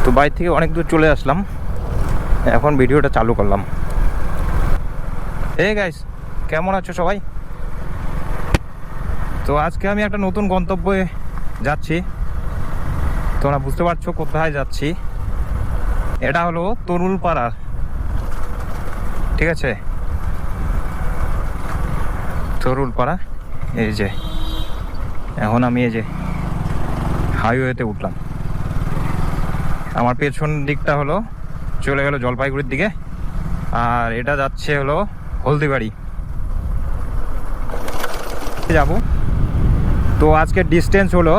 তো বাড়ি থেকে অনেক দূর চলে আসলাম, এখন ভিডিওটা চালু করলাম। এই গাইস, কেমন আছো সবাই? তো আজকে আমি একটা নতুন গন্তব্যে যাচ্ছি। তোমরা বুঝতে পারছো কোথায় যাচ্ছি। এটা হলো তরুলপাড়া, ঠিক আছে? তরুলপাড়া। এই যে এখন আমি এই যে হাইওয়েতে উঠলাম। আমার পেছন দিকটা হলো চলে গেল জলপাইগুড়ির দিকে, আর এটা যাচ্ছে হলো হলদিবাড়ি যাব। তো আজকের ডিস্টেন্স হলো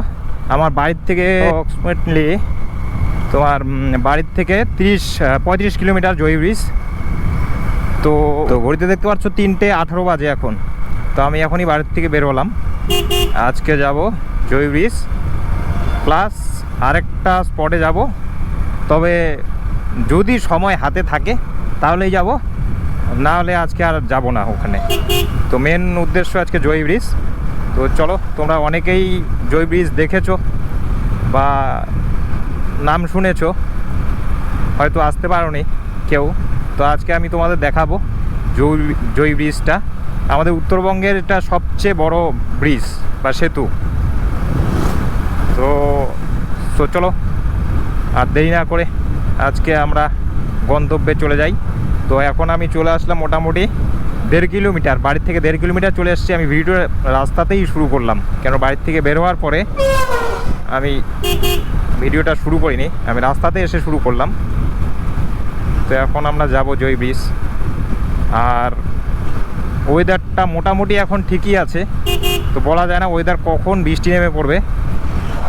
আমার বাড়ির থেকে অ্যাপ্রক্সিমেটলি তোমার বাড়ির থেকে 35 কিলোমিটার জয়ী ব্রিজ। তো ঘড়িতে দেখতে পাচ্ছ 3:18 বাজে এখন। তো আমি এখনই বাড়ির থেকে বের হলাম। আজকে যাব জয়ী ব্রিজ প্লাস আরেকটা স্পটে যাব, তবে যদি সময় হাতে থাকে তাহলেই যাব, না হলে আজকে আর যাব না ওখানে। তো মেন উদ্দেশ্য আজকে জয়ী ব্রিজ। তো চলো, তোমরা অনেকেই জয়ী ব্রিজ দেখেছো বা নাম শুনেছো, হয়তো আসতে পারোনি কেউ। তো আজকে আমি তোমাদের দেখাবো জয়ী ব্রিজটা। আমাদের উত্তরবঙ্গের এটা সবচেয়ে বড় ব্রিজ বা সেতু। তো চলো আর দেরি না করে আজকে আমরা গন্তব্যে চলে যাই। তো এখন আমি চলে আসলাম মোটামুটি 1.5 কিলোমিটার, বাড়ির থেকে 1.5 কিলোমিটার চলে এসেছি। আমি ভিডিও রাস্তাতেই শুরু করলাম, কেন বাড়ির থেকে বের হওয়ার পরে আমি ভিডিওটা শুরু করিনি, আমি রাস্তাতে এসে শুরু করলাম। তো এখন আমরা যাব জয়ী ব্রিজ। আর ওয়েদারটা মোটামুটি এখন ঠিকই আছে, তো বলা যায় না ওয়েদার কখন বৃষ্টি নেমে পড়বে।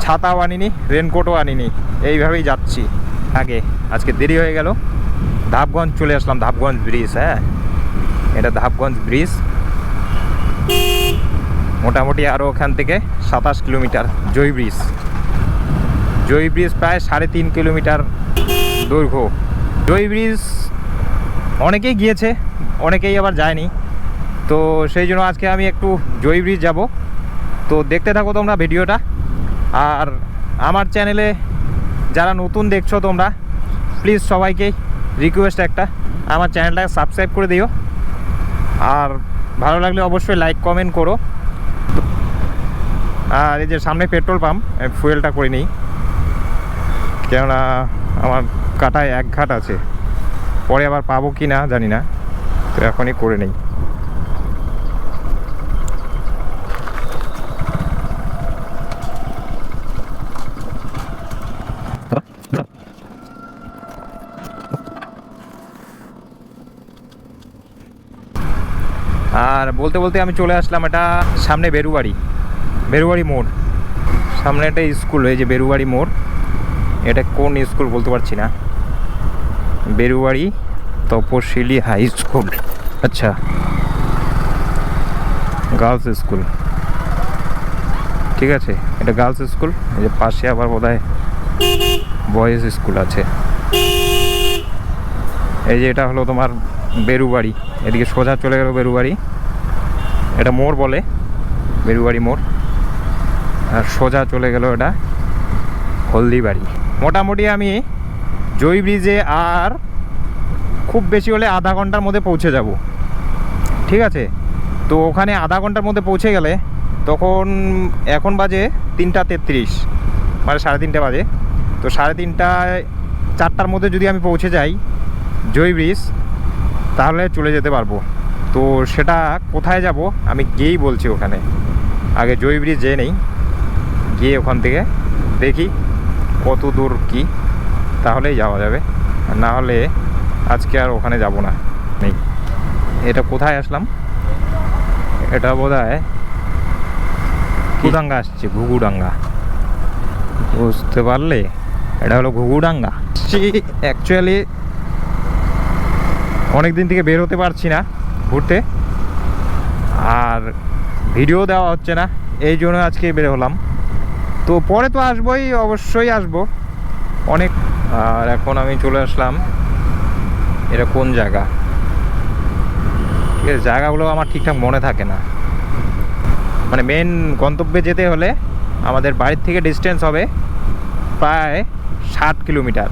ছাতাও আনিনি, রেনকোটও আনিনি, এইভাবেই যাচ্ছি। আজকে দেরি হয়ে গেল। ধাপগঞ্জ চলে আসলাম, ধাপগঞ্জ ব্রিজ। হ্যাঁ, এটা ধাপগঞ্জ ব্রিজ। মোটামুটি আরও ওখান থেকে 27 কিলোমিটার জয়ী ব্রিজ। জয়ী ব্রিজ প্রায় 3.5 কিলোমিটার দৈর্ঘ্য। জয়ী ব্রিজ অনেকেই গিয়েছে, অনেকেই আবার যায়নি। তো সেই জন্য আজকে আমি একটু জয়ী ব্রিজ যাব। তো দেখতে থাকো তোমরা ভিডিওটা। আর আমার চ্যানেলে যারা নতুন দেখছো তোমরা, প্লিজ সবাইকে রিকোয়েস্ট একটা, আমার চ্যানেলটাকে সাবস্ক্রাইব করে দিও। আর ভালো লাগলে অবশ্যই লাইক কমেন্ট করো। আর এই যে সামনে পেট্রোল পাম্প, ফুয়েলটা করে নিই, কেননা আমার কাটায় 1 ঘাট আছে, পরে আবার পাবো কি না জানি না। তো এখনই করে নেই। আর বলতে বলতে আমি চলে আসলাম এটা সামনে বেরুবাড়ি মোড়। সামনে একটা স্কুল, এই যে বেরুবাড়ি মোড়। এটা কোন স্কুল বলতে পারছি না। বেরুবাড়ি তপশিলি হাই স্কুল, আচ্ছা, গার্লস স্কুল, ঠিক আছে। এটা গার্লস স্কুল। এই যে পাশে আবার বোধহয় বয়েজ স্কুল আছে। এই যে এটা হলো তোমার বেরুবাড়ি, এদিকে সোজা চলে গেল বেরুবাড়ি। এটা মোড় বলে, বেরুবাড়ি মোড়। আর সোজা চলে গেল এটা হলদিবাড়ি। মোটামুটি আমি জয়ী ব্রিজে আর খুব বেশি হলে আধা ঘন্টার মধ্যে পৌঁছে যাব, ঠিক আছে। তো ওখানে আধা ঘন্টার মধ্যে পৌঁছে গেলে তখন এখন বাজে 3:33, মানে 3:30 বাজে। তো 3:30 4টার মধ্যে যদি আমি পৌঁছে যাই জয়ী ব্রিজ, তাহলে চলে যেতে পারবো। তো সেটা কোথায় যাব আমি গিয়েই বলছি। ওখানে আগে জয়ী ব্রিজ যেয়ে নেই, গিয়ে ওখান থেকে দেখি কত দূর কি, তাহলেই যাওয়া যাবে। না হলে আজকে আর ওখানে যাব না। নেই, এটা কোথায় আসলাম? এটা বোধহয় ঘুঘুডাঙ্গা আসছে, ঘুঘুডাঙ্গা, বুঝতে পারলে? এটা হলো ঘুঘুডাঙ্গা। অ্যাকচুয়ালি অনেক দিন থেকে বের হতে পারছি না ঘুরতে, আর ভিডিও দেওয়া হচ্ছে না, এই জন্য আজকে বের হলাম। তো পরে তো আসবোই, অবশ্যই আসবো অনেক। আর এখন আমি চলে আসলাম, এটা কোন জায়গা? ঠিক আছে, জায়গাগুলো আমার ঠিকঠাক মনে থাকে না। মানে মেন গন্তব্যে যেতে হলে আমাদের বাড়ির থেকে ডিস্টেন্স হবে প্রায় 60 কিলোমিটার,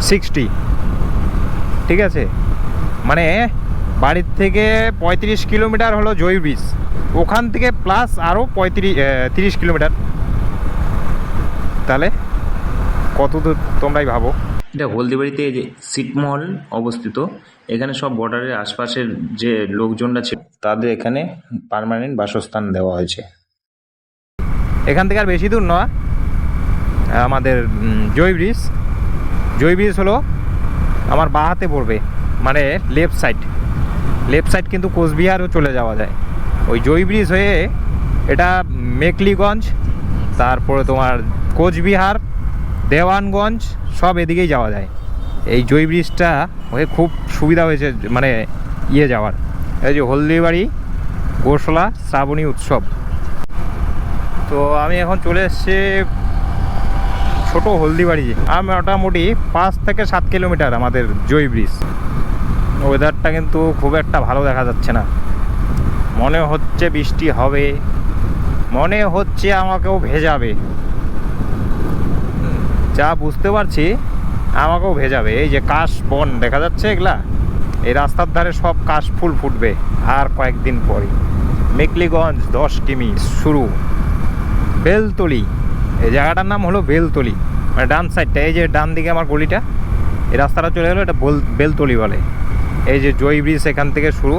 60, ঠিক আছে। মানে বাড়ির থেকে 35 কিলোমিটার হলো জয় ব্রিজ, ওখান থেকে প্লাস আরও 30 কিলোমিটার। তাহলে কত দূর তোমরাই ভাবো। এটা হলদিবাড়িতে যে ছিটমহল অবস্থিত, এখানে সব বর্ডারের আশপাশের যে লোকজনরা ছিল তাদের এখানে পার্মানেন্ট বাসস্থান দেওয়া হয়েছে। এখান থেকে আর বেশি দূর নয় আমাদের জয় ব্রিজ। জয় ব্রিজ হলো আমার বাঁ হাতে পড়বে, মানে লেফট সাইড কিন্তু কোচবিহারও চলে যাওয়া যায়। ওই জয় ব্রিজ হয়ে এটা মেকলিগঞ্জ, তারপরে তোমার কোচবিহার, দেওয়ানগঞ্জ সব এদিকেই যাওয়া যায়। এই জয় ব্রিজটা হয়ে খুব সুবিধা হয়েছে মানে যাওয়ার। এই যে হলদিবাড়ি গোশলা শ্রাবণী উৎসব। তো আমি এখন চলে এসেছি ছোট হলদিবাড়ি। মোটামুটি 5 থেকে 7 কিলোমিটার আমাদের জয় ব্রিজ। ওয়েদারটা কিন্তু খুব একটা ভালো দেখা যাচ্ছে না, মনে হচ্ছে বৃষ্টি হবে, মনে হচ্ছে আমাকেও ভেজাবে, যা বুঝতে পারছি আমাকেও ভেজাবে। এই যে কাশ বন দেখা যাচ্ছে, এগুলা এই রাস্তার ধারে সব কাশ ফুল ফুটবে আর কয়েকদিন পরে। মেকলিগঞ্জ 10 কিমি শুরু। বেলতলি, এই জায়গাটার নাম হলো বেলতলি, মানে ডান সাইডটা, এই যে ডান দিকে আমার গলিটা, এই রাস্তাটা চলে গেলো, এটা বেলতলি বলে। এই যে জয় ব্রিজ এখান থেকে শুরু,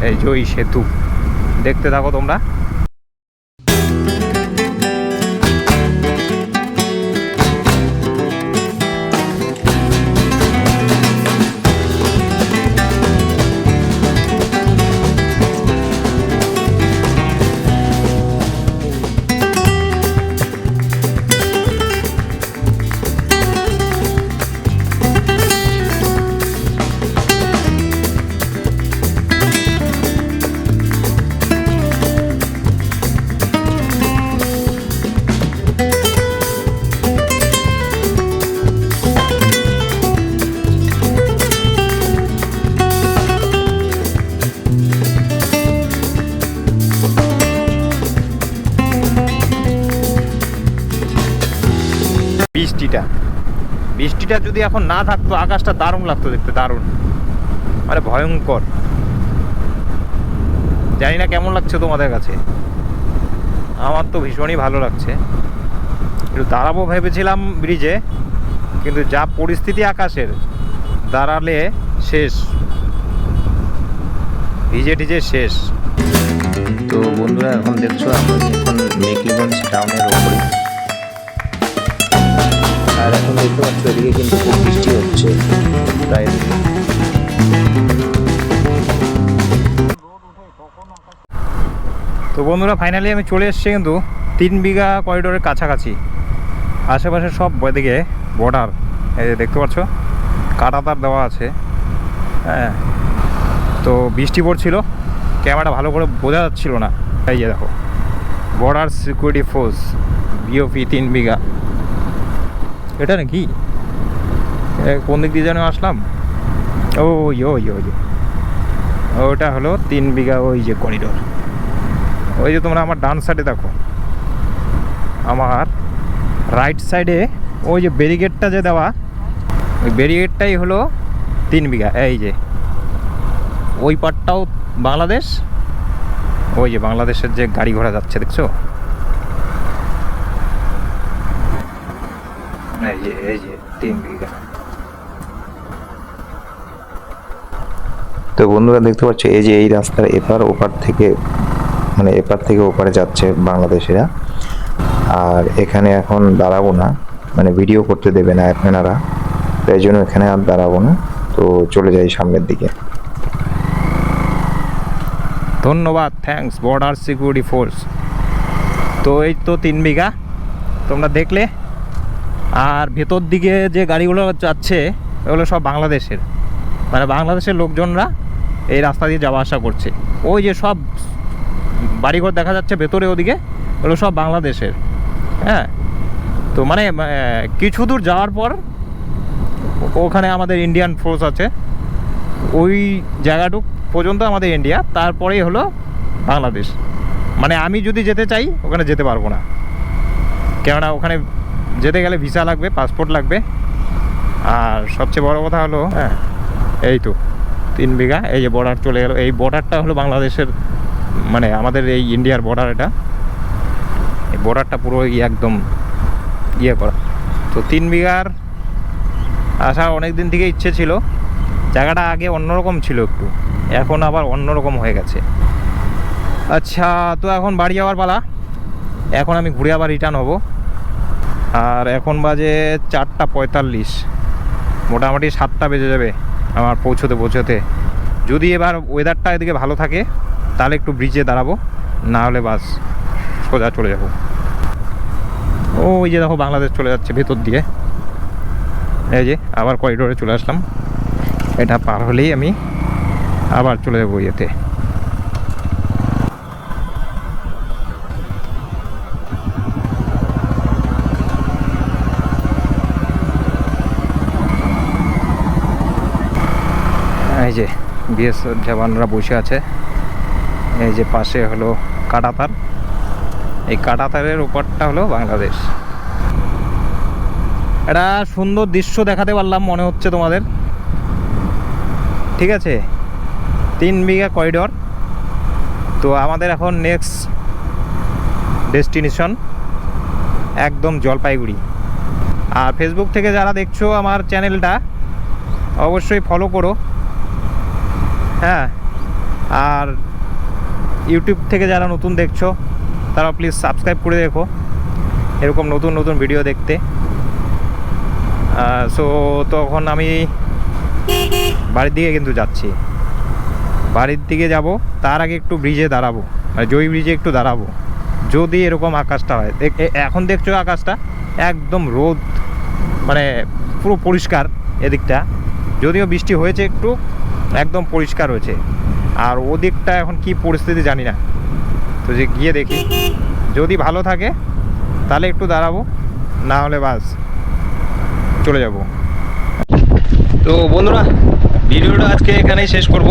এই জয় সেতু দেখতে থাকো তোমরা। বৃষ্টিটা যদি এখন না থাকতো আকাশটা দারুণ লাগতো দেখতে, দারুণ মানে ভয়ঙ্কর। জানি না কেমন লাগছে তোমাদের কাছে, আমার তো ভীষণই ভালো লাগছে। একটু দাঁড়াবো ভেবেছিলাম ব্রিজে, কিন্তু যা পরিস্থিতি আকাশের, দাঁড়ালে শেষ, ভিজে টিজে শেষ। তো বন্ধুরা এখন দেখছো আমরা এখন মেকলিগঞ্জ টাউনের ওপরে, আর এখন দেখতে পাচ্ছ এদিকে কিন্তু খুব বৃষ্টি হচ্ছে প্রায়। তো বন্ধুরা ফাইনালি আমি চলে এসেছি কিন্তু 3 বিঘা করিডোরের কাছাকাছি। আশেপাশে সব এদিকে বর্ডার, এই যে দেখতে পাচ্ছ কাঁটাতার দেওয়া আছে। হ্যাঁ, তো বৃষ্টি পড়ছিল, ক্যামেরাটা ভালো করে বোঝা যাচ্ছিল না। এই যে দেখো বর্ডার সিকিউরিটি ফোর্স বিওপি 3 বিঘা। এটা নাকি কোন দিক দিয়ে যেন আসলাম, ওটা হলো 3 বিঘা ওই যে করিডোর। ওই যে তোমরা আমার ডান সাইডে দেখো, আমার রাইট সাইডে ওই যে ব্যারিকেডটা যে দেওয়া, ওই ব্যারিকেডটাই হলো 3 বিঘা। এই যে ওই পাটটাও বাংলাদেশ, ওই যে বাংলাদেশের যে গাড়ি ঘোড়া যাচ্ছে দেখছো, এই যে 3 বিঘা। তো বন্ধুরা দেখতে পাচ্ছ এই যে এই রাস্তার এপার ওপার থেকে, মানে এপার থেকে ওপারে যাচ্ছে বাংলাদেশিরা। আর এখানে এখন দাঁড়াবো না, মানে ভিডিও করতে দেবে না এনারা, তাই জন্য এখানে আর দাঁড়াবো না, তো চলে যাই সামনের দিকে। ধন্যবাদ, থ্যাঙ্কস বর্ডার সিকিউরিটি ফোর্স। তো এই তো 3 বিঘা তোমরা দেখলে। আর ভেতর দিকে যে গাড়িগুলো যাচ্ছে ওগুলো সব বাংলাদেশের, মানে বাংলাদেশের লোকজনরা এই রাস্তা দিয়ে যাওয়া আসা করছে। ওই যে সব বাড়িঘর দেখা যাচ্ছে ভেতরে ওদিকে, ওগুলো সব বাংলাদেশের। হ্যাঁ, তো মানে কিছু দূর যাওয়ার পর ওখানে আমাদের ইন্ডিয়ান ফোর্স আছে, ওই জায়গাটুক পর্যন্ত আমাদের ইন্ডিয়া, তারপরেই হলো বাংলাদেশ। মানে আমি যদি যেতে চাই ওখানে যেতে পারবো না, কেননা ওখানে যেতে গেলে ভিসা লাগবে, পাসপোর্ট লাগবে। আর সবচেয়ে বড় কথা হলো হ্যাঁ এই তো 3 বিঘা, এই যে বর্ডার চলে গেল। এই বর্ডারটা হলো বাংলাদেশের, মানে আমাদের এই ইন্ডিয়ার বর্ডার। এটা এই বর্ডারটা পুরো একদম ইয়ে করা। তো 3 বিঘার আসা অনেক দিন থেকে ইচ্ছে ছিল। জায়গাটা আগে অন্যরকম ছিল একটু, এখন আবার অন্যরকম হয়ে গেছে। আচ্ছা, তো এখন বাড়ি যাওয়ার পালা। এখন আমি ঘুরে আবার রিটার্ন হব। আর এখন বাজে 4:45, মোটামুটি 7টা বেজে যাবে আমার পৌঁছতে। যদি এবার ওয়েদারটা এদিকে ভালো থাকে তাহলে একটু ব্রিজে দাঁড়াবো, না হলে বাস সোজা চলে যাব। ওই যে দেখো বাংলাদেশ চলে যাচ্ছে ভেতর দিয়ে। এই যে আবার করিডোরে চলে আসলাম। এটা পার হলেই আমি আবার চলে যাবো ইয়েতে। এই যে বিএসএফ জওয়ানরা বসে আছে। এই যে পাশে হলো কাঁটাতার, এই কাঁটাতারের ওপরটা হলো বাংলাদেশ। একটা সুন্দর দৃশ্য দেখাতে পারলাম মনে হচ্ছে তোমাদের, ঠিক আছে। 3 বিঘা করিডোর। তো আমাদের এখন নেক্সট ডেস্টিনেশন একদম জলপাইগুড়ি। আর ফেসবুক থেকে যারা দেখছো আমার চ্যানেলটা অবশ্যই ফলো করো, হ্যাঁ। আর ইউটিউব থেকে যারা নতুন দেখছো তারা প্লিজ সাবস্ক্রাইব করে দেখো এরকম নতুন নতুন ভিডিও দেখতে। সো তখন আমি বাড়ির দিকে কিন্তু যাচ্ছি, বাড়ির দিকে যাব। তার আগে একটু ব্রিজে দাঁড়াবো, মানে জয় ব্রিজে একটু দাঁড়াবো, যদি এরকম আকাশটা হয়। এখন দেখছো আকাশটা একদম রোদ, মানে পুরো পরিষ্কার এদিকটা। যদিও বৃষ্টি হয়েছে একটু, একদম পরিষ্কার হয়েছে। আর ওদিকটা এখন কি পরিস্থিতি জানি না, তো যে গিয়ে দেখি। যদি ভালো থাকে তাহলে একটু দাঁড়াবো, না হলে বাস চলে যাব। তো বন্ধুরা, ভিডিওটা আজকে এখানেই শেষ করব।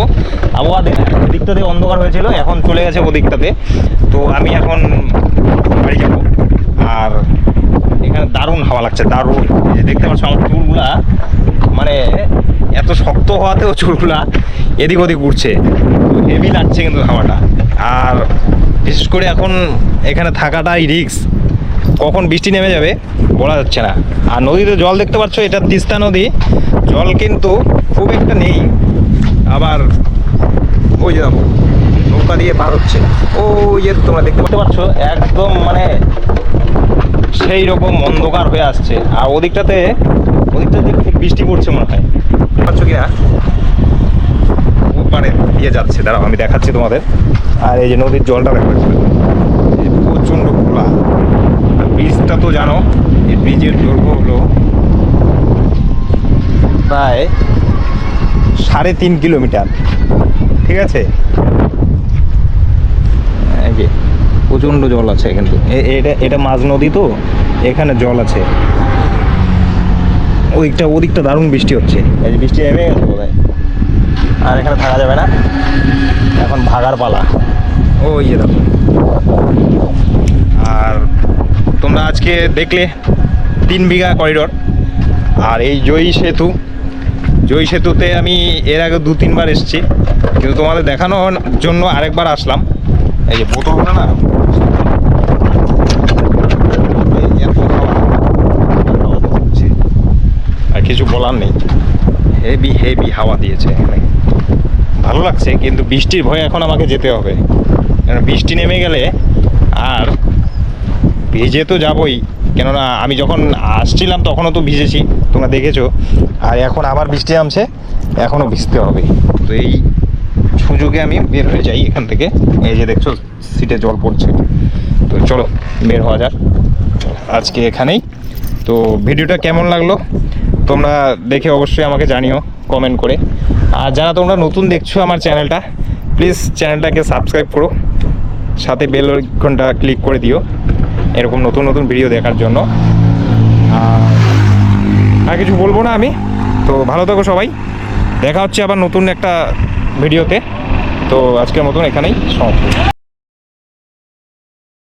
আবহাওয়া দিকটাতে অন্ধকার হয়েছিল, এখন চলে গেছে ওদিকটাতে। তো আমি এখন বাড়ি যাব। আর এখানে দারুণ হাওয়া লাগছে, দারুণ। এই দেখতে পাচ্ছ আমার চুলগুলা, মানে এত শক্ত হওয়াতেও চুলগুলা এদিক ওদিক উঠছে। হেভি লাগছে কিন্তু হাওয়াটা। আর বিশেষ করে এখন এখানে থাকাটাই রিস্ক, কখন বৃষ্টি নেমে যাবে বলা যাচ্ছে না। আর নদীতে জল দেখতে পাচ্ছ, এটা তিস্তা নদী। জল কিন্তু খুব একটা নেই। আবার ওই যে দেখো নৌকা দিয়ে পার হচ্ছে, ওই যে তোমরা দেখতে পাচ্ছ একদম সেই রকম অন্ধকার হয়ে আসছে। আর ওদিকটাতে ঠিক বৃষ্টি পড়ছে মনে হয়, পাচ্ছ কি না? ওপারে দিয়ে যাচ্ছে, দাঁড়াও আমি দেখাচ্ছি তোমাদের। আর এই যে নদীর জলটা দেখা যাচ্ছে প্রচণ্ড খোলা। ব্রিজটা তো জানো, এই ব্রিজের দৈর্ঘ্য হলো প্রায় 3.5 কিলোমিটার, ঠিক আছে। এই যে প্রচণ্ড জল আছে কিন্তু, এটা মাঝ নদী তো, এখানে জল আছে। ওদিকটা দারুণ বৃষ্টি হচ্ছে, এই যে বৃষ্টি নেমে গেছে বোধহয়। আর এখানে থাকা যাবে না, এখন ভাগার পালা। ওই যে দেখো। আর তোমরা আজকে দেখলে 3 বিঘা করিডোর। আর এই জয়ী সেতুতে আমি এর আগে 2-3 বার এসেছি, কিন্তু তোমাদের দেখানোর জন্য আরেকবার আসলাম। এই যে বোতলটা না, আর কিছু বলার নেই, হেভি হাওয়া দিয়েছে এখানে, ভালো লাগছে। কিন্তু বৃষ্টির ভয়ে এখন আমাকে যেতে হবে, কারণ বৃষ্টি নেমে গেলে আর ভিজে তো যাবই। কেননা আমি যখন আসছিলাম তখনও তো ভিজেছি, তোমরা দেখেছো। আর এখন আবার বৃষ্টি নামছে, এখনও ভিজতে হবে। তো এই সুযোগে আমি বের হয়ে যাই এখান থেকে। এই যে দেখছো সিটে জল পড়ছে। তো চলো বের হওয়া যাক আজকে এখানেই। তো ভিডিওটা কেমন লাগলো তোমরা দেখে অবশ্যই আমাকে জানিও কমেন্ট করে। আর যারা তোমরা নতুন দেখছো আমার চ্যানেলটা, প্লিজ চ্যানেলটাকে সাবস্ক্রাইব করো, সাথে বেল আইকনটা ক্লিক করে দিও এরকম নতুন নতুন ভিডিও দেখার জন্য। আর কিছু বলবো না আমি। তো ভালো থাকো সবাই, দেখা হচ্ছে আবার নতুন একটা ভিডিওতে। তো আজকের মতন এখানেই সমাপ্ত।